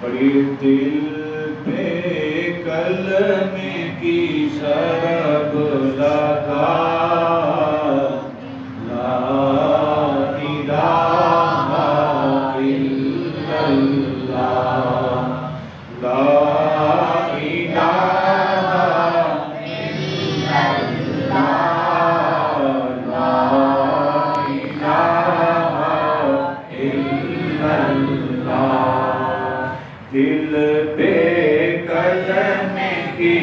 بڑی دل پہ کلمے کی شرب لگا لا الہ الا اللہ لا الہ الا اللہ لا الہ الا اللہ دل پہ کلمے کی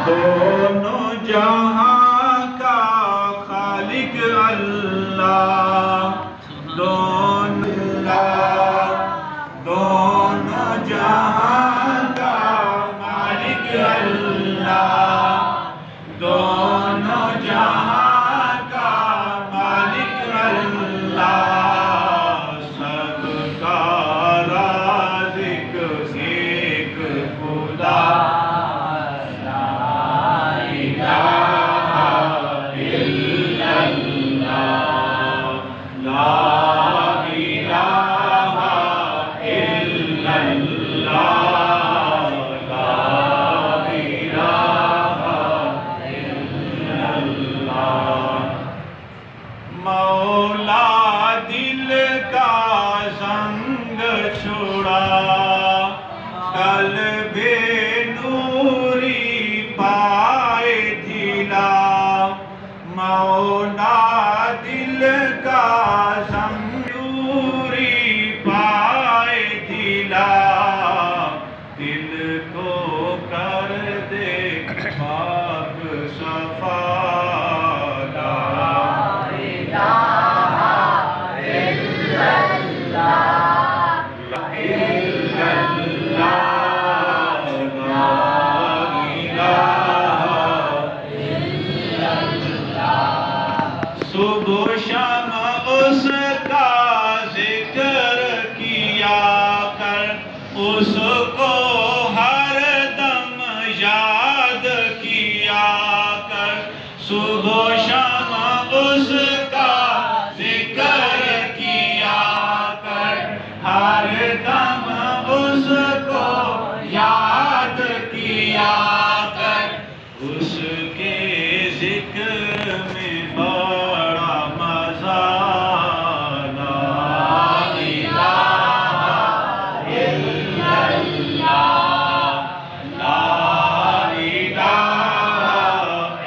دونوں جہاں کا خالق اللہ دونوں جہاں کا مالک اللہ دونوں جہاں کا مالک اللہ سب کا رازق ایک خدا لا الہ الا اللہ لا الہ الا اللہ لا الہ الا اللہ مولا دل کا زنگ چھڑا قلب نوری پائے دھلا مولا دل کا زنگ نوری پائے دھلا دل کو کر دے پاک صفا صبح شام اس کا ذکر کیا کر اس کو ہر دم یاد کیا کر صبح شام اس کا ذکر کیا کر ہر دم اس کو یاد کیا کر اس کے ذکر میں بڑا مزہ لا الہ الا اللہ لا الہ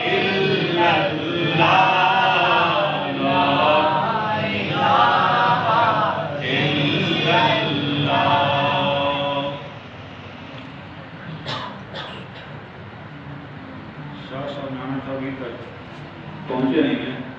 الا اللہ لا الہ الا اللہ شاہ صاحب نانا صاحب پہنچے نہیں ہیں